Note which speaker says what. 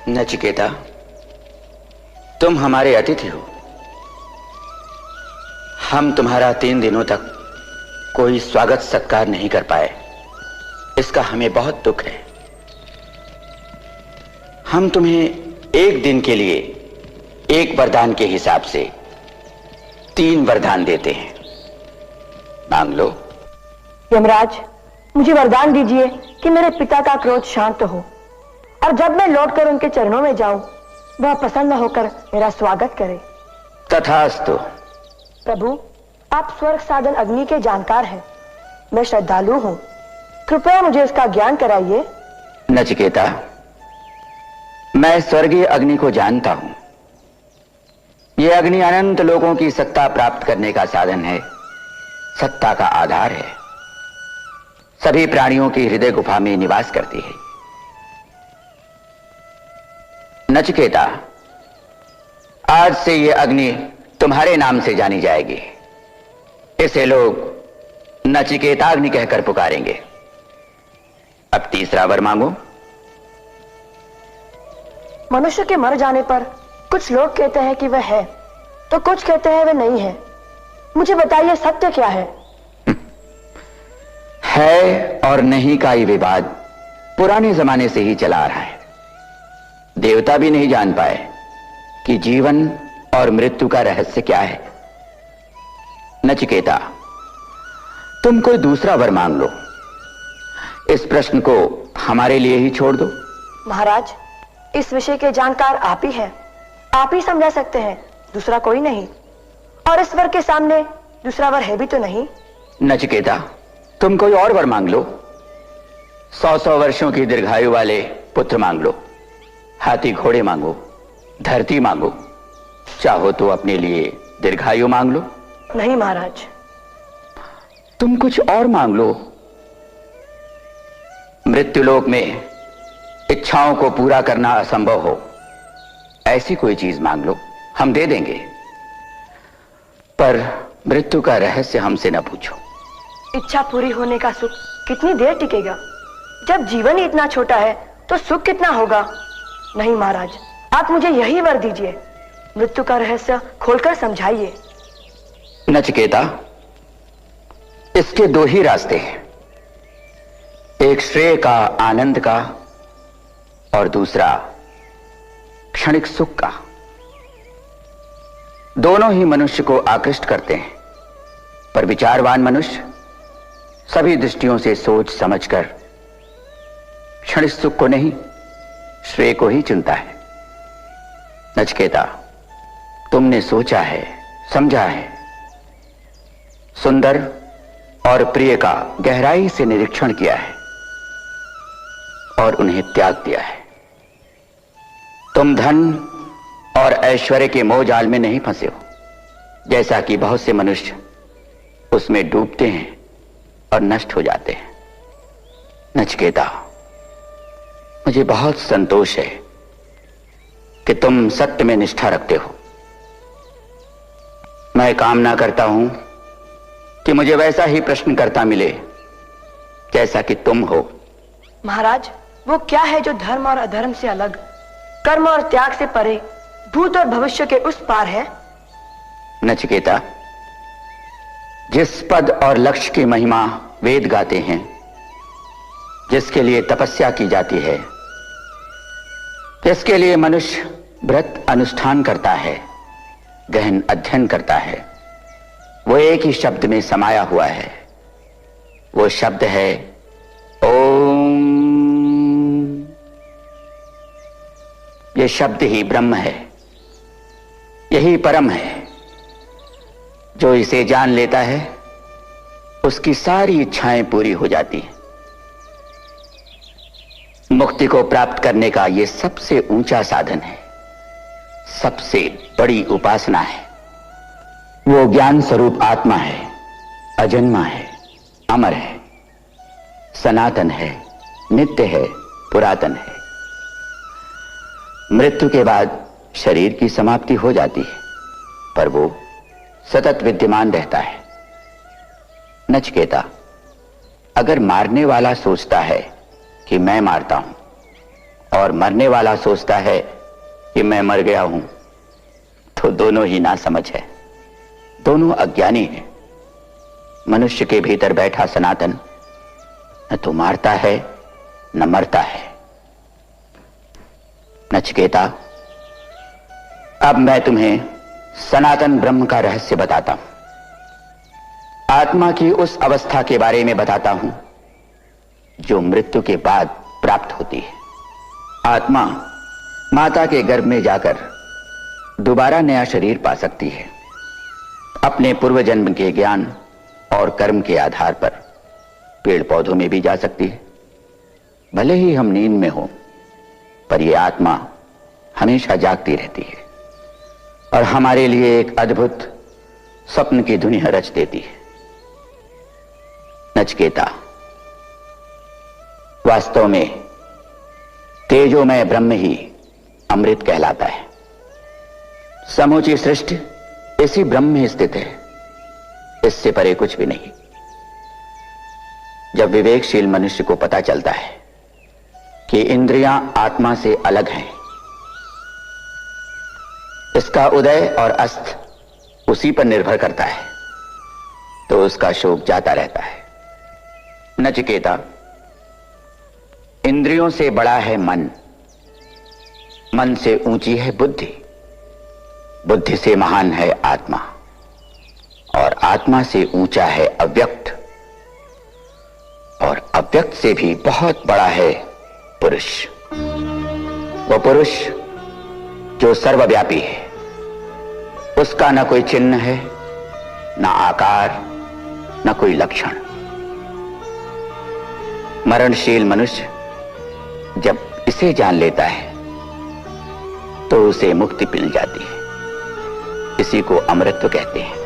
Speaker 1: नचिकेता, तुम हमारे अतिथि हो। हम तुम्हारा 3 दिनों तक कोई स्वागत सत्कार नहीं कर पाए, इसका हमें बहुत दुख है। हम तुम्हें 1 दिन के लिए 1 वरदान के हिसाब से 3 वरदान देते हैं, मांग लो।
Speaker 2: यमराज, मुझे वरदान दीजिए कि मेरे पिता का क्रोध शांत हो और जब मैं लौटकर उनके चरणों में जाऊं, वह प्रसन्न होकर मेरा स्वागत करे।
Speaker 1: तथास्तु।
Speaker 2: प्रभु, आप स्वर्ग साधन अग्नि के जानकार हैं। मैं श्रद्धालु हूँ, कृपया मुझे इसका ज्ञान कराइए।
Speaker 1: नचिकेता, मैं स्वर्गीय अग्नि को जानता हूं। यह अग्नि अनंत लोगों की सत्ता प्राप्त करने का साधन है, सत्ता का आधार है। सभी प्राणियों की हृदय गुफा में निवास करती है। नचिकेता, आज से यह अग्नि तुम्हारे नाम से जानी जाएगी। इसे लोग नचिकेताग्नि कहकर पुकारेंगे। अब तीसरा वर मांगो।
Speaker 2: मनुष्य के मर जाने पर कुछ लोग कहते हैं कि वह है, तो कुछ कहते हैं वह नहीं है। मुझे बताइए, सत्य क्या है?
Speaker 1: है और नहीं का ये विवाद पुराने जमाने से ही चला आ रहा है। देवता भी नहीं जान पाए कि जीवन और मृत्यु का रहस्य क्या है। नचिकेता, तुम कोई दूसरा वर मांग लो। इस प्रश्न को हमारे लिए ही छोड़ दो।
Speaker 2: महाराज, इस विषय के जानकार आप ही हैं। आप ही समझा सकते हैं, दूसरा कोई नहीं। और इस वर के सामने दूसरा वर है भी तो नहीं।
Speaker 1: नचिकेता, तुम कोई और वर मांग लो। 100 वर्षों की दीर्घायु वाले पुत्र मांग लो। हाथी घोड़े मांगो, धरती मांगो, चाहो तो अपने लिए दीर्घायु मांग लो।
Speaker 2: नहीं महाराज।
Speaker 1: तुम कुछ और मांग लो। मृत्युलोक में इच्छाओं को पूरा करना असंभव हो, ऐसी कोई चीज मांग लो, हम दे देंगे। पर मृत्यु का रहस्य हमसे न पूछो।
Speaker 2: इच्छा पूरी होने का सुख कितनी देर टिकेगा? जब जीवन ही इतना छोटा है तो सुख कितना होगा? नहीं महाराज, आप मुझे यही वर दीजिए। मृत्यु का रहस्य खोलकर समझाइए।
Speaker 1: नचिकेता, इसके 2 ही रास्ते हैं, एक श्रेय का, आनंद का, और दूसरा क्षणिक सुख का। दोनों ही मनुष्य को आकृष्ट करते हैं, पर विचारवान मनुष्य सभी दृष्टियों से सोच समझकर क्षणिक सुख को नहीं, श्रेय को ही चुनता है। नचिकेता, तुमने सोचा है, समझा है, सुंदर और प्रिय का गहराई से निरीक्षण किया है और उन्हें त्याग दिया है। तुम धन और ऐश्वर्य के मोह जाल में नहीं फंसे हो, जैसा कि बहुत से मनुष्य उसमें डूबते हैं और नष्ट हो जाते हैं। नचिकेता, मुझे बहुत संतोष है कि तुम सत्य में निष्ठा रखते हो। मैं कामना करता हूं कि मुझे वैसा ही प्रश्नकर्ता मिले जैसा कि तुम हो।
Speaker 2: महाराज, वो क्या है जो धर्म और अधर्म से अलग, कर्म और त्याग से परे, भूत और भविष्य के उस पार है?
Speaker 1: नचिकेता, जिस पद और लक्ष्य की महिमा वेद गाते हैं, जिसके लिए तपस्या की जाती है, जिसके लिए मनुष्य व्रत अनुष्ठान करता है, गहन अध्ययन करता है, वो एक ही शब्द में समाया हुआ है। वो शब्द है ओम। ये शब्द ही ब्रह्म है, यही परम है। जो इसे जान लेता है उसकी सारी इच्छाएं पूरी हो जाती हैं। मुक्ति को प्राप्त करने का यह सबसे ऊंचा साधन है, सबसे बड़ी उपासना है। वो ज्ञान स्वरूप आत्मा है, अजन्मा है, अमर है, सनातन है, नित्य है, पुरातन है। मृत्यु के बाद शरीर की समाप्ति हो जाती है, पर वो सतत विद्यमान रहता है। नचिकेता, अगर मारने वाला सोचता है कि मैं मारता हूं और मरने वाला सोचता है कि मैं मर गया हूं, तो दोनों ही नासमझ है, दोनों अज्ञानी हैं। मनुष्य के भीतर बैठा सनातन न तो मारता है न मरता है। नचिकेता, अब मैं तुम्हें सनातन ब्रह्म का रहस्य बताता हूं। आत्मा की उस अवस्था के बारे में बताता हूं जो मृत्यु के बाद प्राप्त होती है। आत्मा माता के गर्भ में जाकर दोबारा नया शरीर पा सकती है। अपने पूर्व जन्म के ज्ञान और कर्म के आधार पर पेड़ पौधों में भी जा सकती है। भले ही हम नींद में हो, पर यह आत्मा हमेशा जागती रहती है और हमारे लिए एक अद्भुत स्वप्न की दुनिया रच देती है। नचिकेता, वास्तव में तेजोमय ब्रह्म ही अमृत कहलाता है। समूची सृष्टि इसी ब्रह्म में स्थित है, इससे परे कुछ भी नहीं। जब विवेकशील मनुष्य को पता चलता है कि इंद्रियां आत्मा से अलग हैं, इसका उदय और अस्त उसी पर निर्भर करता है, तो उसका शोक जाता रहता है। नचिकेता, इंद्रियों से बड़ा है मन, मन से ऊंची है बुद्धि, बुद्धि से महान है आत्मा, और आत्मा से ऊंचा है अव्यक्त, और अव्यक्त से भी बहुत बड़ा है पुरुष। वो पुरुष जो सर्वव्यापी है, उसका न कोई चिन्ह है, न आकार, न कोई लक्षण। मरणशील मनुष्य जब इसे जान लेता है तो उसे मुक्ति मिल जाती है। इसी को अमृतत्व कहते हैं।